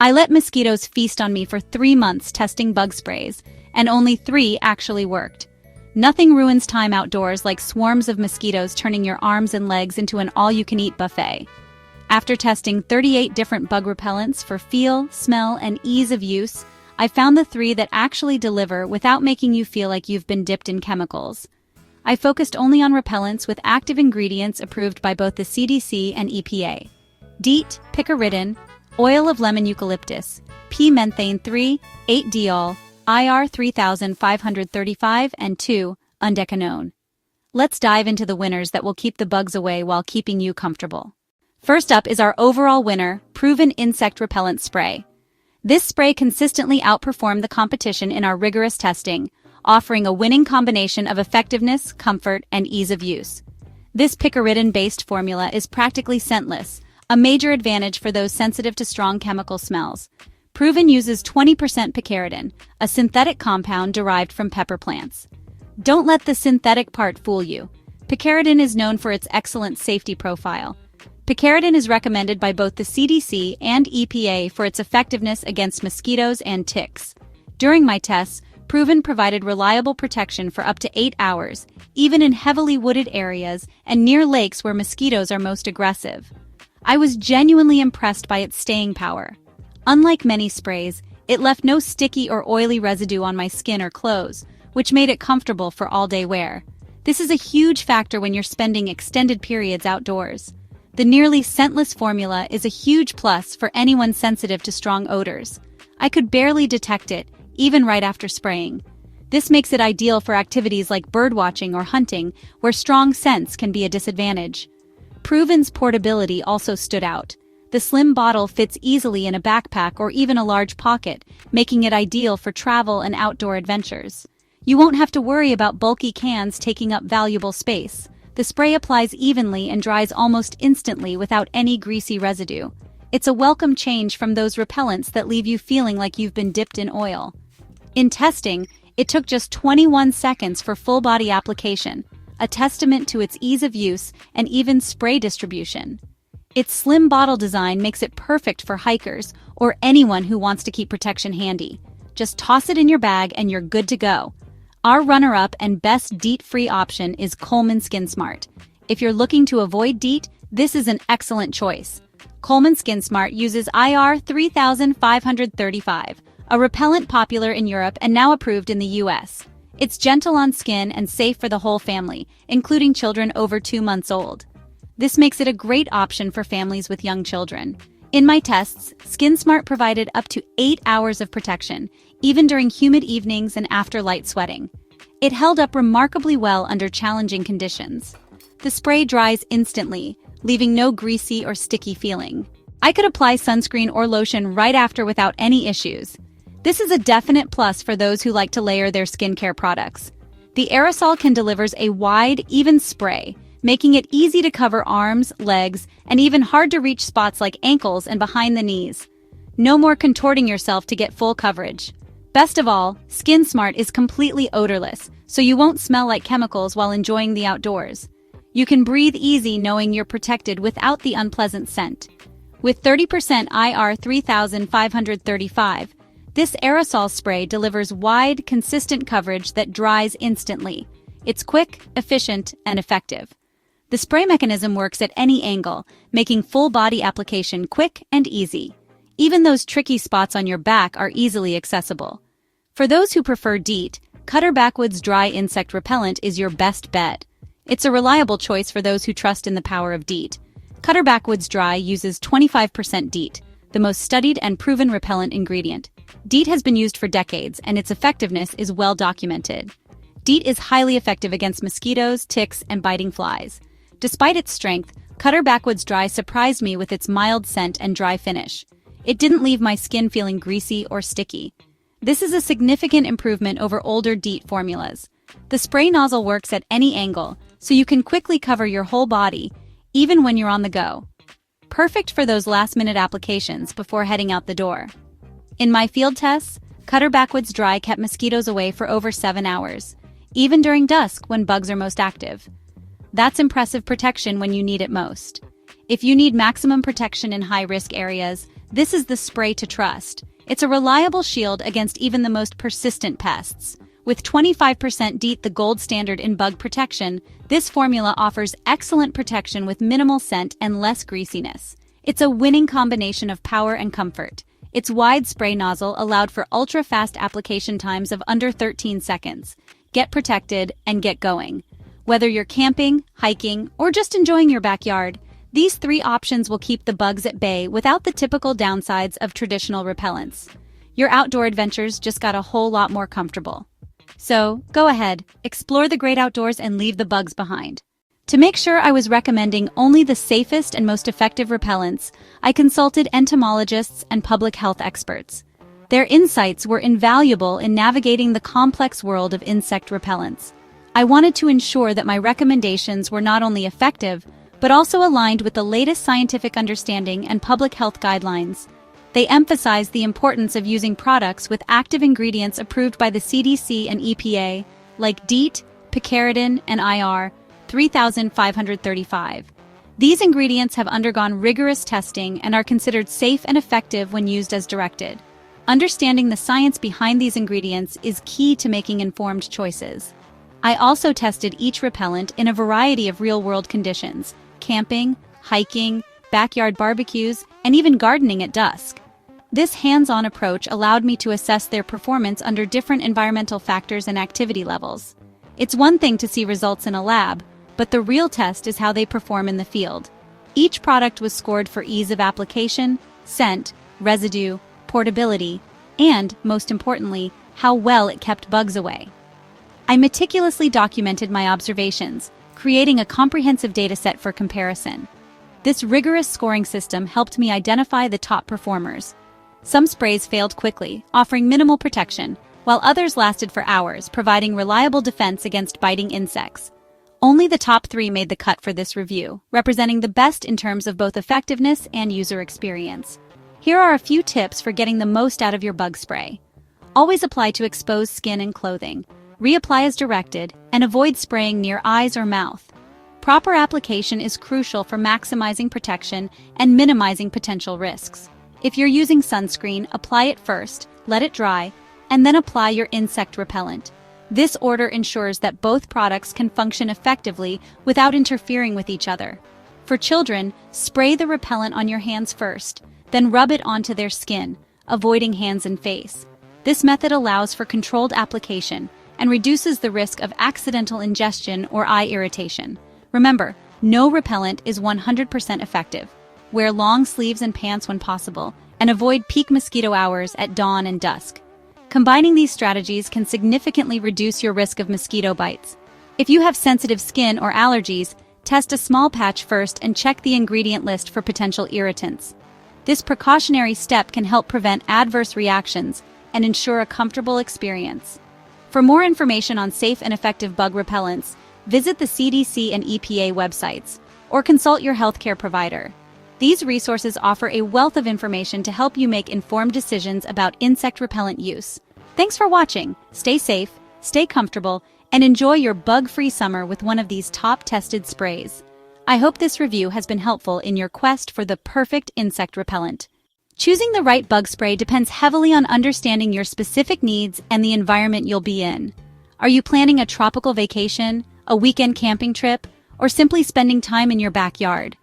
I let mosquitoes feast on me for 3 months testing bug sprays, and only 3 actually worked. Nothing ruins time outdoors like swarms of mosquitoes turning your arms and legs into an all-you-can-eat buffet. After testing 38 different bug repellents for feel, smell, and ease of use, I found the 3 that actually deliver without making you feel like you've been dipped in chemicals. I focused only on repellents with active ingredients approved by both the CDC and EPA. DEET, Picaridin, oil of lemon eucalyptus, P-menthane 3, 8-diol, IR 3535, and 2-undecanone. Let's dive into the winners that will keep the bugs away while keeping you comfortable. First up is our overall winner, Proven Insect Repellent Spray. This spray consistently outperformed the competition in our rigorous testing, offering a winning combination of effectiveness, comfort, and ease of use. This picaridin-based formula is practically scentless, a major advantage for those sensitive to strong chemical smells. Proven uses 20% picaridin, a synthetic compound derived from pepper plants. Don't let the synthetic part fool you. Picaridin is known for its excellent safety profile. Picaridin is recommended by both the CDC and EPA for its effectiveness against mosquitoes and ticks. During my tests, Proven provided reliable protection for up to 8 hours, even in heavily wooded areas and near lakes where mosquitoes are most aggressive. I was genuinely impressed by its staying power. Unlike many sprays, it left no sticky or oily residue on my skin or clothes, which made it comfortable for all-day wear. This is a huge factor when you're spending extended periods outdoors. The nearly scentless formula is a huge plus for anyone sensitive to strong odors. I could barely detect it, even right after spraying. This makes it ideal for activities like birdwatching or hunting, where strong scents can be a disadvantage. Proven's portability also stood out. The slim bottle fits easily in a backpack or even a large pocket, making it ideal for travel and outdoor adventures. You won't have to worry about bulky cans taking up valuable space. The spray applies evenly and dries almost instantly without any greasy residue. It's a welcome change from those repellents that leave you feeling like you've been dipped in oil. In testing, it took just 21 seconds for full-body application, a testament to its ease of use and even spray distribution. Its slim bottle design makes it perfect for hikers or anyone who wants to keep protection handy. Just toss it in your bag and you're good to go. Our runner-up and best DEET-free option is Coleman Skin Smart. If you're looking to avoid DEET, this is an excellent choice. Coleman Skin Smart uses IR 3535, a repellent popular in Europe and now approved in the US. It's gentle on skin and safe for the whole family, including children over 2 months old. This makes it a great option for families with young children. In my tests, Skin Smart provided up to 8 hours of protection, even during humid evenings and after light sweating. It held up remarkably well under challenging conditions. The spray dries instantly, leaving no greasy or sticky feeling. I could apply sunscreen or lotion right after without any issues. This is a definite plus for those who like to layer their skincare products. The Aerosol can deliver a wide, even spray, making it easy to cover arms, legs, and even hard-to-reach spots like ankles and behind the knees. No more contorting yourself to get full coverage. Best of all, Skin Smart is completely odorless, so you won't smell like chemicals while enjoying the outdoors. You can breathe easy knowing you're protected without the unpleasant scent. With 30% IR 3535, this aerosol spray delivers wide, consistent coverage that dries instantly. It's quick, efficient, and effective. The spray mechanism works at any angle, making full-body application quick and easy. Even those tricky spots on your back are easily accessible. For those who prefer DEET, Backwoods Dry Insect Repellent is your best bet. It's a reliable choice for those who trust in the power of DEET. Backwoods Dry uses 25% DEET, the most studied and proven repellent ingredient. DEET has been used for decades, and its effectiveness is well documented. DEET is highly effective against mosquitoes, ticks, and biting flies. Despite its strength, Backwoods Dry surprised me with its mild scent and dry finish. It didn't leave my skin feeling greasy or sticky. This is a significant improvement over older DEET formulas. The spray nozzle works at any angle, so you can quickly cover your whole body, even when you're on the go. Perfect for those last-minute applications before heading out the door. In my field tests, Backwoods Dry kept mosquitoes away for over 7 hours, even during dusk when bugs are most active. That's impressive protection when you need it most. If you need maximum protection in high-risk areas, this is the spray to trust. It's a reliable shield against even the most persistent pests. With 25% DEET, the gold standard in bug protection, this formula offers excellent protection with minimal scent and less greasiness. It's a winning combination of power and comfort. Its wide spray nozzle allowed for ultra-fast application times of under 13 seconds. Get protected and get going. Whether you're camping, hiking, or just enjoying your backyard, these three options will keep the bugs at bay without the typical downsides of traditional repellents. Your outdoor adventures just got a whole lot more comfortable. So, go ahead, explore the great outdoors and leave the bugs behind. To make sure I was recommending only the safest and most effective repellents, I consulted entomologists and public health experts. Their insights were invaluable in navigating the complex world of insect repellents. I wanted to ensure that my recommendations were not only effective, but also aligned with the latest scientific understanding and public health guidelines. They emphasized the importance of using products with active ingredients approved by the CDC and EPA, like DEET, Picaridin, and IR 3535. These ingredients have undergone rigorous testing and are considered safe and effective when used as directed. Understanding the science behind these ingredients is key to making informed choices. I also tested each repellent in a variety of real-world conditions: camping, hiking, backyard barbecues, and even gardening at dusk. This hands-on approach allowed me to assess their performance under different environmental factors and activity levels. It's one thing to see results in a lab, but the real test is how they perform in the field. Each product was scored for ease of application, scent, residue, portability, and, most importantly, how well it kept bugs away. I meticulously documented my observations, creating a comprehensive dataset for comparison. This rigorous scoring system helped me identify the top performers. Some sprays failed quickly, offering minimal protection, while others lasted for hours, providing reliable defense against biting insects. Only the top 3 made the cut for this review, representing the best in terms of both effectiveness and user experience. Here are a few tips for getting the most out of your bug spray. Always apply to exposed skin and clothing. Reapply as directed, and avoid spraying near eyes or mouth. Proper application is crucial for maximizing protection and minimizing potential risks. If you're using sunscreen, apply it first, let it dry, and then apply your insect repellent. This order ensures that both products can function effectively without interfering with each other. For children, spray the repellent on your hands first, then rub it onto their skin, avoiding hands and face. This method allows for controlled application and reduces the risk of accidental ingestion or eye irritation. Remember, no repellent is 100% effective. Wear long sleeves and pants when possible, and avoid peak mosquito hours at dawn and dusk. Combining these strategies can significantly reduce your risk of mosquito bites. If you have sensitive skin or allergies, test a small patch first and check the ingredient list for potential irritants. This precautionary step can help prevent adverse reactions and ensure a comfortable experience. For more information on safe and effective bug repellents, visit the CDC and EPA websites, or consult your healthcare provider. These resources offer a wealth of information to help you make informed decisions about insect repellent use. Thanks for watching. Stay safe, stay comfortable, and enjoy your bug-free summer with one of these top-tested sprays. I hope this review has been helpful in your quest for the perfect insect repellent. Choosing the right bug spray depends heavily on understanding your specific needs and the environment you'll be in. Are you planning a tropical vacation, a weekend camping trip, or simply spending time in your backyard?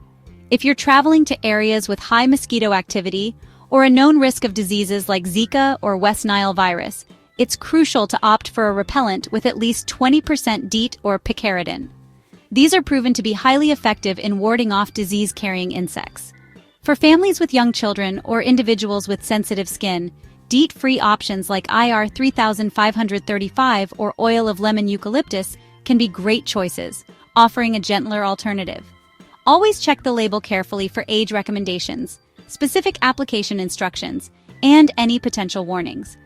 If you're traveling to areas with high mosquito activity or a known risk of diseases like Zika or West Nile virus, it's crucial to opt for a repellent with at least 20% DEET or Picaridin. These are proven to be highly effective in warding off disease-carrying insects. For families with young children or individuals with sensitive skin, DEET-free options like IR 3535 or oil of lemon eucalyptus can be great choices, offering a gentler alternative. Always check the label carefully for age recommendations, specific application instructions, and any potential warnings.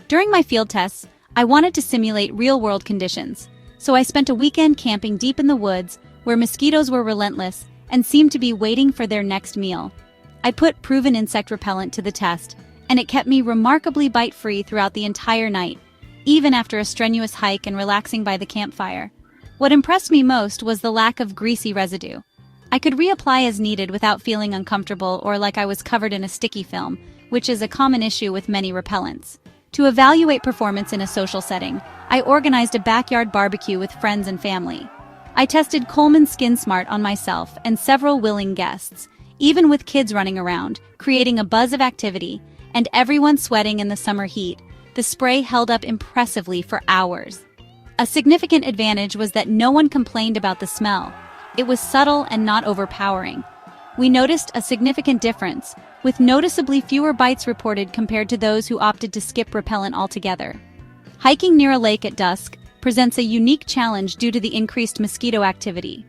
During my field tests, I wanted to simulate real-world conditions, so I spent a weekend camping deep in the woods where mosquitoes were relentless and seemed to be waiting for their next meal. I put proven insect repellent to the test, and it kept me remarkably bite-free throughout the entire night, even after a strenuous hike and relaxing by the campfire. What impressed me most was the lack of greasy residue. I could reapply as needed without feeling uncomfortable or like I was covered in a sticky film, which is a common issue with many repellents. To evaluate performance in a social setting, I organized a backyard barbecue with friends and family. I tested Coleman Skin Smart on myself and several willing guests, even with kids running around, creating a buzz of activity, and everyone sweating in the summer heat. The spray held up impressively for hours. A significant advantage was that no one complained about the smell. It was subtle and not overpowering. We noticed a significant difference, with noticeably fewer bites reported compared to those who opted to skip repellent altogether. Hiking near a lake at dusk presents a unique challenge due to the increased mosquito activity.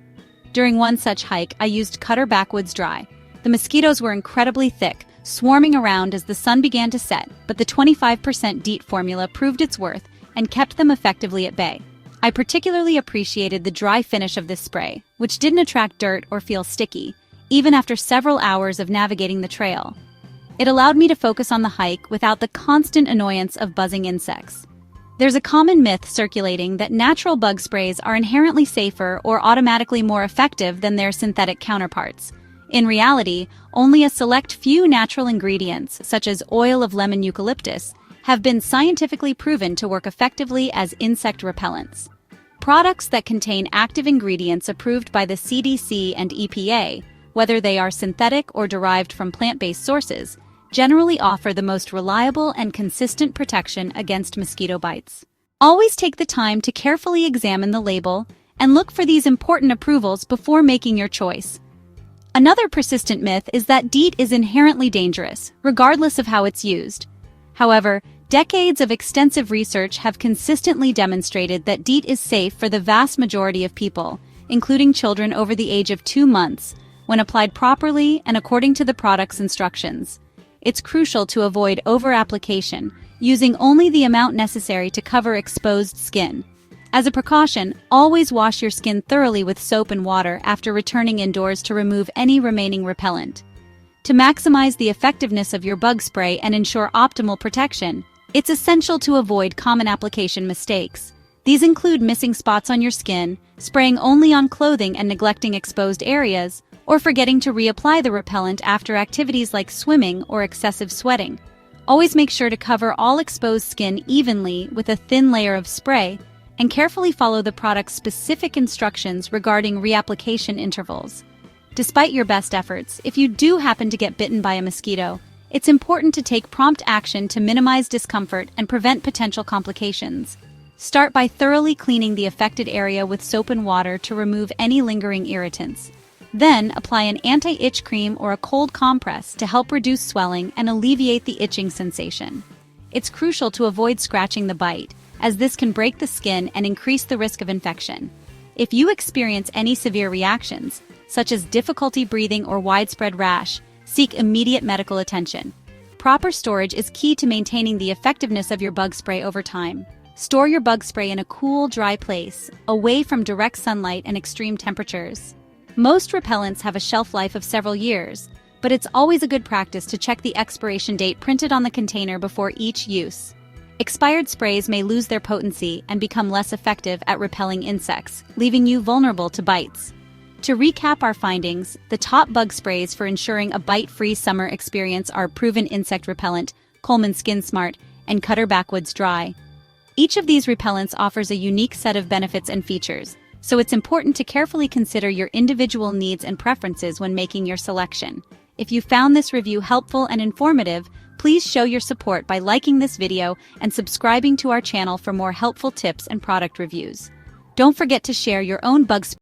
During one such hike, I used Backwoods Dry. The mosquitoes were incredibly thick, swarming around as the sun began to set, but the 25% DEET formula proved its worth and kept them effectively at bay. I particularly appreciated the dry finish of this spray, which didn't attract dirt or feel sticky, even after several hours of navigating the trail. It allowed me to focus on the hike without the constant annoyance of buzzing insects. There's a common myth circulating that natural bug sprays are inherently safer or automatically more effective than their synthetic counterparts. In reality, only a select few natural ingredients, such as oil of lemon eucalyptus, have been scientifically proven to work effectively as insect repellents. Products that contain active ingredients approved by the CDC and EPA, whether they are synthetic or derived from plant-based sources, generally offer the most reliable and consistent protection against mosquito bites. Always take the time to carefully examine the label and look for these important approvals before making your choice. Another persistent myth is that DEET is inherently dangerous, regardless of how it's used. However, decades of extensive research have consistently demonstrated that DEET is safe for the vast majority of people, including children over the age of 2 months, when applied properly and according to the product's instructions. It's crucial to avoid over-application, using only the amount necessary to cover exposed skin. As a precaution, always wash your skin thoroughly with soap and water after returning indoors to remove any remaining repellent. To maximize the effectiveness of your bug spray and ensure optimal protection, it's essential to avoid common application mistakes. These include missing spots on your skin, spraying only on clothing and neglecting exposed areas, or forgetting to reapply the repellent after activities like swimming or excessive sweating. Always make sure to cover all exposed skin evenly with a thin layer of spray, and carefully follow the product's specific instructions regarding reapplication intervals. Despite your best efforts, if you do happen to get bitten by a mosquito, it's important to take prompt action to minimize discomfort and prevent potential complications. Start by thoroughly cleaning the affected area with soap and water to remove any lingering irritants. Then, apply an anti-itch cream or a cold compress to help reduce swelling and alleviate the itching sensation. It's crucial to avoid scratching the bite, as this can break the skin and increase the risk of infection. If you experience any severe reactions, such as difficulty breathing or widespread rash, seek immediate medical attention. Proper storage is key to maintaining the effectiveness of your bug spray over time. Store your bug spray in a cool, dry place, away from direct sunlight and extreme temperatures. Most repellents have a shelf life of several years, but it's always a good practice to check the expiration date printed on the container before each use. Expired sprays may lose their potency and become less effective at repelling insects, leaving you vulnerable to bites. To recap our findings, the top bug sprays for ensuring a bite-free summer experience are Proven Insect Repellent, Coleman Skin Smart, and Backwoods Dry. Each of these repellents offers a unique set of benefits and features, so it's important to carefully consider your individual needs and preferences when making your selection. If you found this review helpful and informative, please show your support by liking this video and subscribing to our channel for more helpful tips and product reviews. Don't forget to share your own bug spray